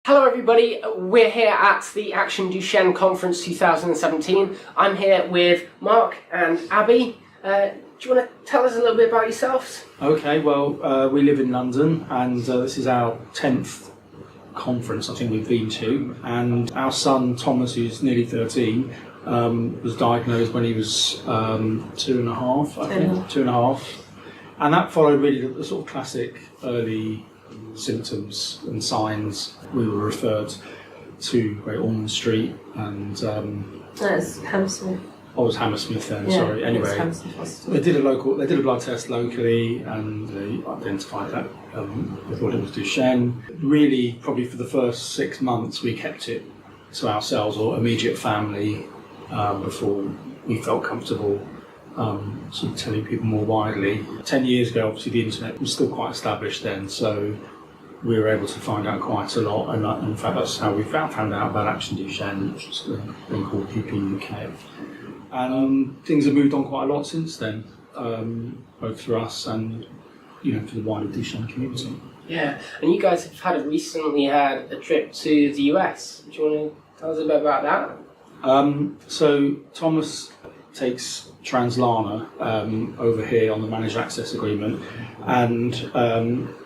Hello everybody, we're here at the Action Duchenne Conference 2017. I'm here with Mark and Abbi. Do you want to tell us a little bit about yourselves? Okay, well, we live in London and this is our 10th conference I think we've been to, and our son Thomas, who's nearly 13, was diagnosed when he was 2.5, I think, 2.5, and that followed really the sort of classic early symptoms and signs. We were referred to Great Ormond Street and That's Hammersmith. I was Hammersmith then, Yeah, sorry. Anyway, they did a blood test locally and they identified that they thought it was Duchenne. Really, probably for the first 6 months we kept it to ourselves or immediate family before we felt comfortable sort of telling people more widely. 10 years ago, obviously the internet was still quite established then, so we were able to find out quite a lot, and in fact that's how we found out about Action Duchenne, which is a thing called PPUK. And things have moved on quite a lot since then, both for us and for the wider Duchenne community. Yeah, and you guys have recently had a trip to the US. Do you want to tell us a bit about that? So Thomas takes Translana over here on the managed access agreement, and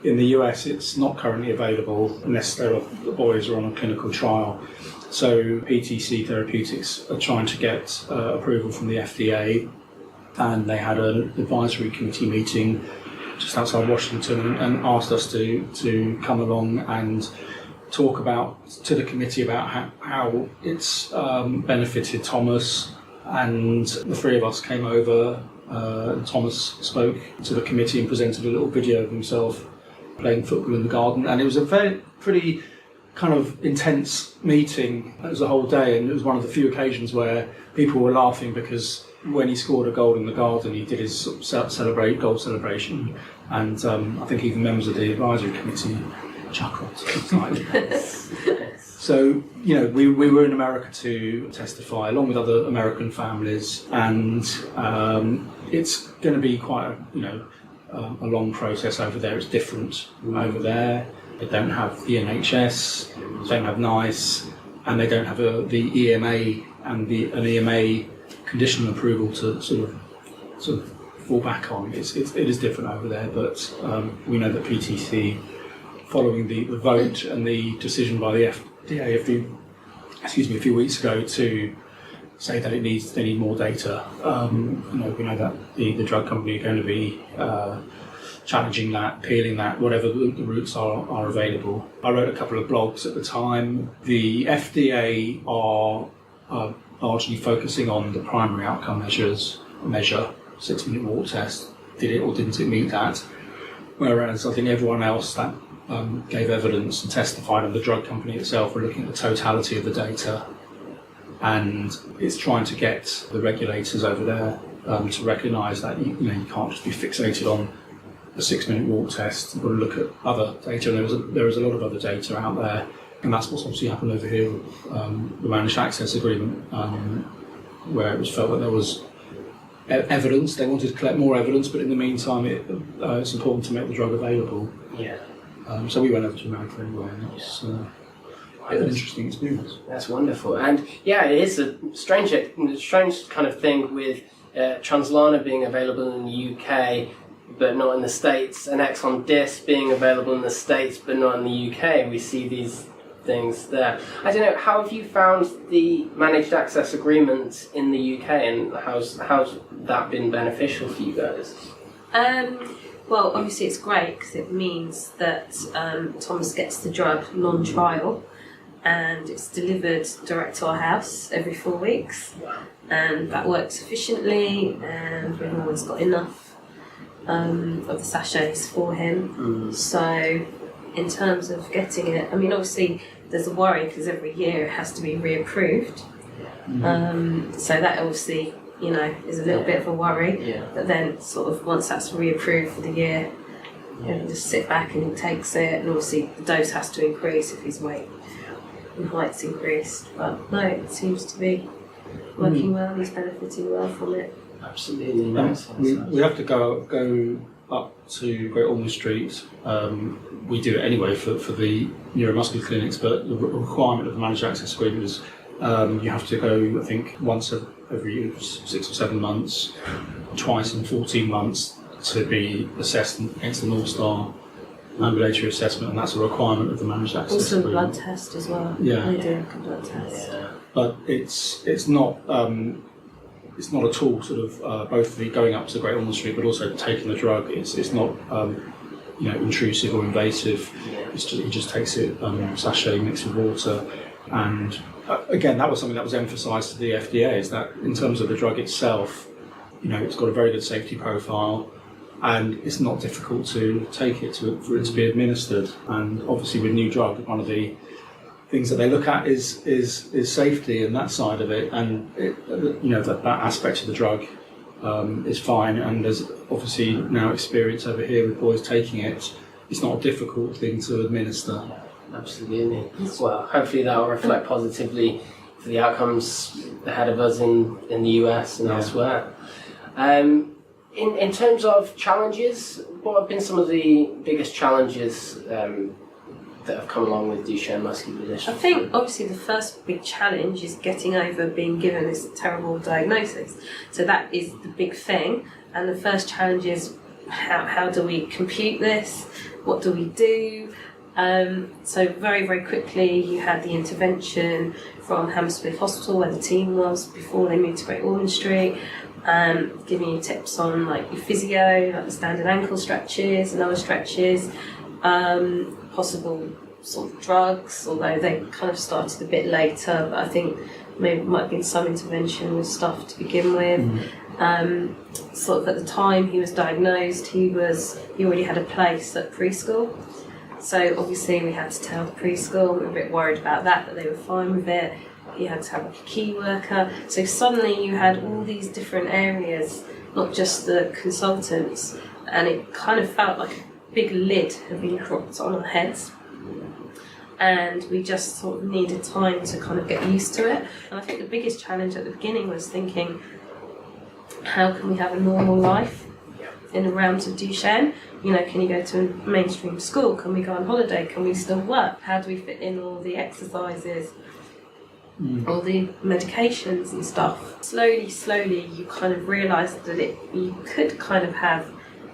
in the US it's not currently available unless the boys are on a clinical trial. So PTC Therapeutics are trying to get approval from the FDA, and they had an advisory committee meeting just outside Washington and asked us to come along and talk to the committee about how it's benefited Thomas. And the three of us came over, and Thomas spoke to the committee and presented a little video of himself playing football in the garden, and it was a pretty kind of intense meeting. It was a whole day, and it was one of the few occasions where people were laughing because when he scored a goal in the garden, he did his sort of goal celebration, and I think even members of the advisory committee chuckled. So, we were in America to testify along with other American families, and it's going to be quite a long process over there. It's different over there. They don't have the NHS, they don't have NICE, and they don't have the EMA and an EMA conditional approval to sort of fall back on. It is different over there, but we know that PTC, following the vote and the decision by the FDA a few weeks ago to say that they need more data. We know that the drug company are going to be challenging that, appealing that, whatever the routes are available. I wrote a couple of blogs at the time. The FDA are largely focusing on the primary outcome measure, 6-minute walk test. Did it or didn't it meet that? Whereas I think everyone else that gave evidence and testified, and the drug company itself were looking at the totality of the data, and it's trying to get the regulators over there to recognise that you can't just be fixated on a 6-minute walk test. You've got to look at other data, and there is a lot of other data out there, and that's what's obviously happened over here with the managed access agreement, where it was felt that there was evidence. They wanted to collect more evidence, but in the meantime it's important to make the drug available. Yeah. So we went over to America anyway, and it was an interesting experience. That's wonderful. And yeah, it is a strange kind of thing with Translana being available in the UK but not in the States, and Exon Disc being available in the States but not in the UK. We see these things there. I don't know, how have you found the managed access agreement in the UK, and how's that been beneficial for you guys? Well, obviously it's great because it means that Thomas gets the drug non-trial, and it's delivered direct to our house every 4 weeks, and that works efficiently, and we've always got enough of the sachets for him. So in terms of getting it, I mean, obviously there's a worry because every year it has to be reapproved. So that obviously, is a little bit of a worry. Yeah. But then sort of once that's reapproved for the year, he can just sit back and he takes it, and obviously the dose has to increase if his weight and height's increased. But no, it seems to be working well, he's benefiting well from it. Absolutely. We have to go up to Great Ormond Street. We do it anyway for the neuromuscular clinics, but the requirement of the managed access agreement is you have to go, I think, once every 6 or 7 months, twice in 14 months to be assessed against the North Star ambulatory assessment, and that's a requirement of the managed access Also a agreement. blood test as well. Yeah. They do like a blood test. Yeah. But it's not at all sort of both the going up to Great Ormond Street, but also taking the drug. It's not intrusive or invasive. It's just, he just takes it sachet mixed with water, and again, that was something that was emphasised to the FDA, is that in terms of the drug itself, it's got a very good safety profile, and it's not difficult to take it for it to be administered. And obviously, with new drug, one of the things that they look at is safety and that side of it, and that aspect of the drug is fine. And there's obviously now experience over here with boys taking it. It's not a difficult thing to administer. Absolutely. Well, hopefully that will reflect positively for the outcomes ahead of us in the US and elsewhere. In terms of challenges, what have been some of the biggest challenges that have come along with Duchenne muscular dystrophy? I think obviously the first big challenge is getting over being given this terrible diagnosis. So that is the big thing. And the first challenge is how do we compute this? What do we do? So very, very quickly you had the intervention from Hammersmith Hospital, where the team was before they moved to Great Ormond Street, giving you tips on like your physio, like the standard ankle stretches and other stretches, possible sort of drugs, although they kind of started a bit later, but I think maybe might have been some intervention with stuff to begin with. Sort of at the time he was diagnosed, he already had a place at preschool. So obviously we had to tell the preschool, we were a bit worried about that, but they were fine with it. He had to have like a key worker. So suddenly you had all these different areas, not just the consultants, and it kind of felt like a big lid had been dropped on our heads. And we just sort of needed time to kind of get used to it. And I think the biggest challenge at the beginning was thinking, how can we have a normal life in the realms of Duchenne? Can you go to a mainstream school? Can we go on holiday? Can we still work? How do we fit in all the exercises, all the medications and stuff? Slowly, you kind of realised that you could kind of have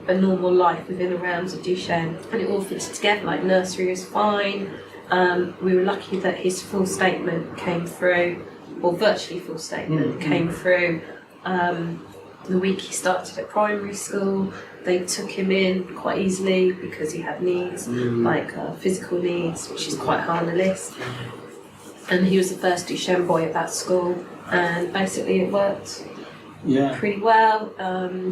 a normal life within the realms of Duchenne, and it all fits together. Like nursery was fine. We were lucky that his full statement came through, or virtually full statement came through. The week he started at primary school, they took him in quite easily because he had needs, like physical needs, which is quite high on the list. And he was the first Duchenne boy at that school, and basically it worked pretty well.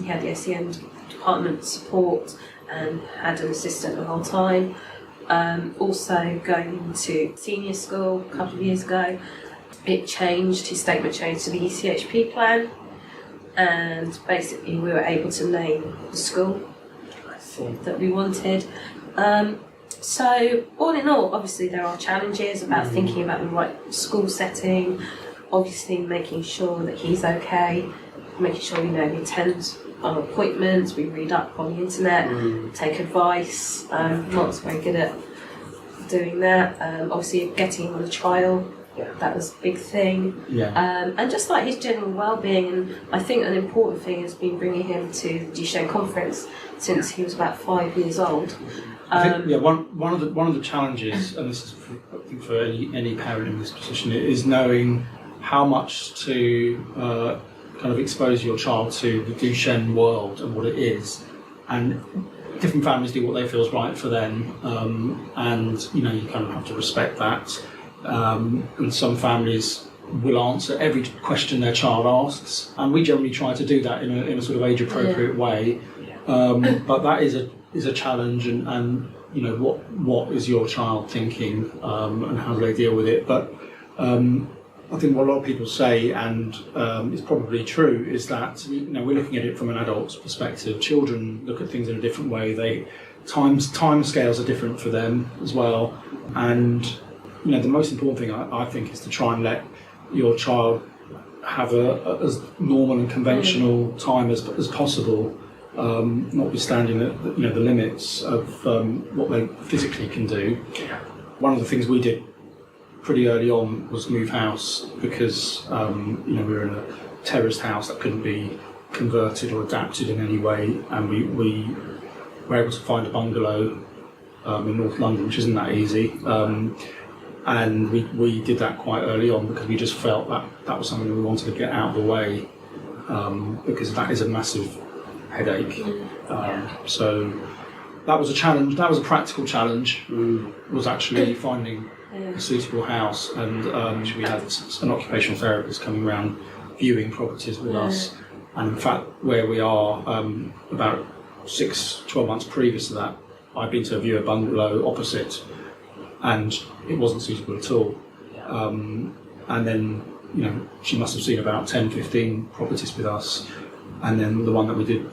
He had the SEN department support and had an assistant the whole time. Also going into senior school a couple of years ago, his statement changed to the ECHP plan. And basically we were able to name the school that we wanted. So all in all, obviously there are challenges about thinking about the right school setting, obviously making sure that he's okay, making sure we attend our appointments, we read up on the internet, take advice. Mark's very good at doing that. Obviously getting him on a trial, that was a big thing. And just like his general well-being, and I think an important thing has been bringing him to the Duchenne conference since he was about 5 years old. I think one of the challenges, and this is for any parent in this position, is knowing how much to kind of expose your child to the Duchenne world and what it is. And different families do what they feel is right for them, and you kind of have to respect that. And some families will answer every question their child asks, and we generally try to do that in a sort of age-appropriate way. But that is a challenge, and what is your child thinking, and how do they deal with it? But I think what a lot of people say, and it's probably true, is that we're looking at it from an adult's perspective. Children look at things in a different way. Time scales are different for them as well, and the most important thing I think is to try and let your child have as normal and conventional time as possible. notwithstanding the limits of what they physically can do. One of the things we did pretty early on was move house because we were in a terraced house that couldn't be converted or adapted in any way, and we were able to find a bungalow in North London, which isn't that easy. And we did that quite early on because we just felt that was something that we wanted to get out of the way, because that is a massive headache. So that was a challenge. That was a practical challenge. Was actually finding a suitable house, and we had an occupational therapist coming around viewing properties with us. And in fact, where we are, about 12 months previous to that, I'd been to view a bungalow opposite, and it wasn't suitable at all. And then, she must have seen about 10, 15 properties with us, and then the one that we did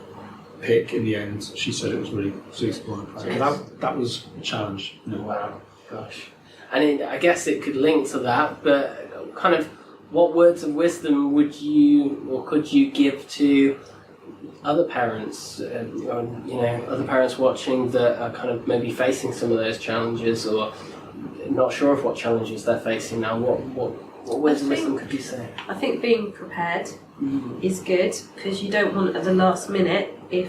pick in the end, she said it was really suitable. That was a challenge. Wow, gosh. And I guess it could link to that, but kind of what words of wisdom would you or could you give to other parents, other parents watching that are kind of maybe facing some of those challenges or not sure of what challenges they're facing now? What words of wisdom could you say? I think being prepared is good, because you don't want at the last minute, if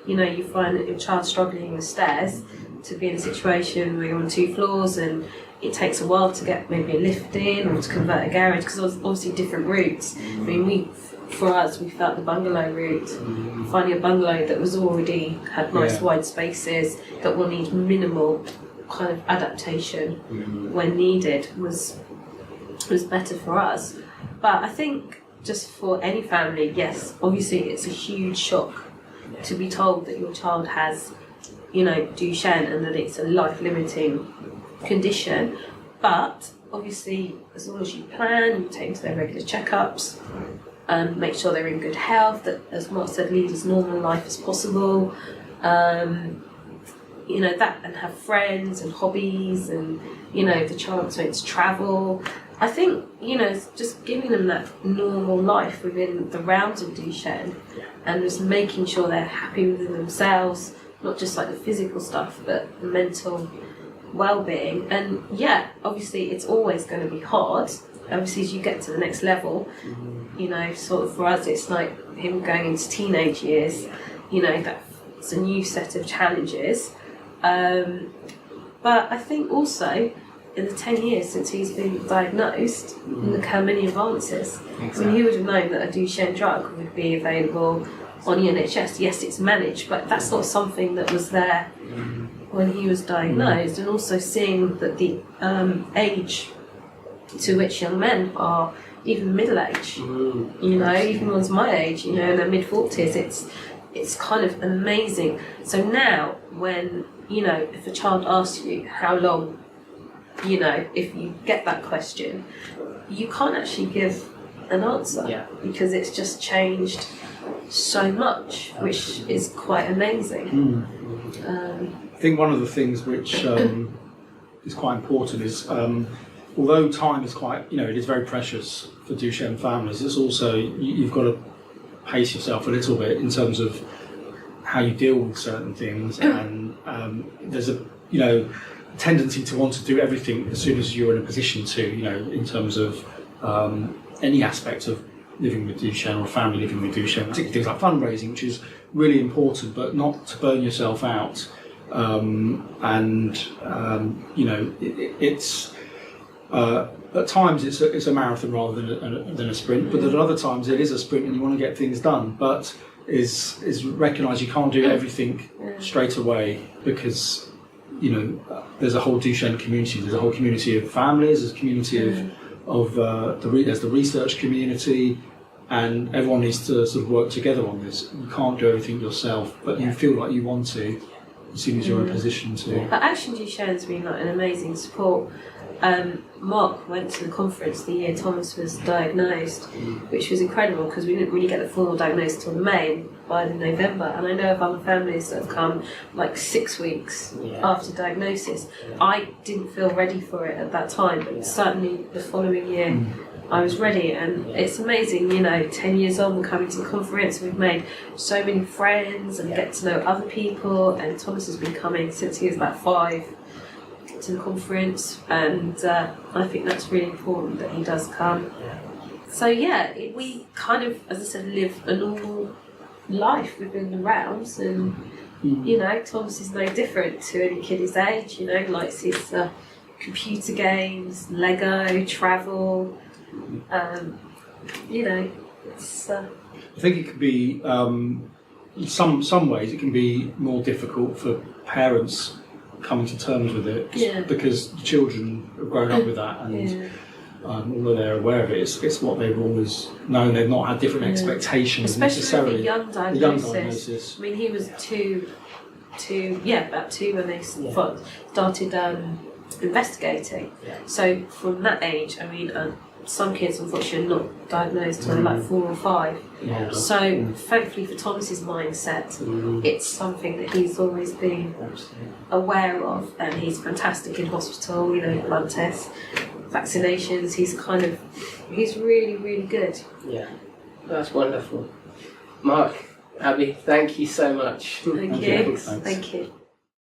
you find that your child's struggling with stairs, to be in a situation where you're on 2 floors and it takes a while to get maybe a lift in or to convert a garage, because there's obviously different routes. I mean, we felt the bungalow route. Finding a bungalow that was already had nice wide spaces that will need minimal kind of adaptation when needed was better for us. But I think just for any family, yes, obviously it's a huge shock to be told that your child has, Duchenne, and that it's a life-limiting condition. But obviously, as long as you plan, you take them to their regular checkups, make sure they're in good health, that, as Mark said, lead as normal life as possible, that, and have friends and hobbies, and the chance to travel. I think just giving them that normal life within the realms of Duchenne, and just making sure they're happy within themselves, not just like the physical stuff, but the mental well-being. And obviously it's always going to be hard. Obviously, as you get to the next level, sort of for us, it's like him going into teenage years. That's a new set of challenges. But I think also, in the 10 years since he's been diagnosed, look how many advances. Exactly. I mean, he would have known that a Duchenne drug would be available on the NHS. Yes, it's managed, but that's not something that was there when he was diagnosed. And also seeing that the age to which young men are even middle age, even ones my age, in their mid-40s, it's kind of amazing. So now when, if a child asks you how long, if you get that question, you can't actually give an answer because it's just changed so much, which is quite amazing. I think one of the things which is quite important is, although time is quite, it is very precious for Duchenne families, it's also, you've got to pace yourself a little bit in terms of how you deal with certain things, and there's a, tendency to want to do everything as soon as you're in a position to, in terms of any aspect of living with Duchenne or family living with Duchenne, particularly things like fundraising, which is really important, but not to burn yourself out. It's at times it's a marathon rather than a sprint, but at other times it is a sprint and you want to get things done, but is recognise you can't do everything straight away, because there's a whole Duchenne community. There's a whole community of families. There's a community there's the research community, and everyone needs to sort of work together on this. You can't do everything yourself, but you feel like you want to as soon as you're in a position to. But Action Duchenne's been like an amazing support. Mark went to the conference the year Thomas was diagnosed, which was incredible because we didn't really get the formal diagnosis until May, by November. And I know of other families that have come like 6 weeks after diagnosis. I didn't feel ready for it at that time, but certainly the following year I was ready, and it's amazing, 10 years on, we're coming to the conference, we've made so many friends and get to know other people, and Thomas has been coming since he was about 5 to the conference, and I think that's really important that he does come. So we kind of, as I said, live a normal life within the realms, and Thomas is no different to any kid his age, likes his computer games, Lego, travel, it's... I think it could be, in some ways, it can be more difficult for parents coming to terms with it, because the children have grown up with that, and although they're aware of it, it's what they've always known. They've not had different expectations, especially necessarily. With the young diagnosis. I mean, he was about two when they started investigating. So from that age, I mean, some kids unfortunately are not diagnosed until like 4 or 5. So thankfully for Thomas's mindset, it's something that he's always been aware of, and he's fantastic in hospital. Blood tests, vaccinations. He's really, really good. Yeah, that's wonderful. Mark, Abby, thank you so much. Thank you. Thank you.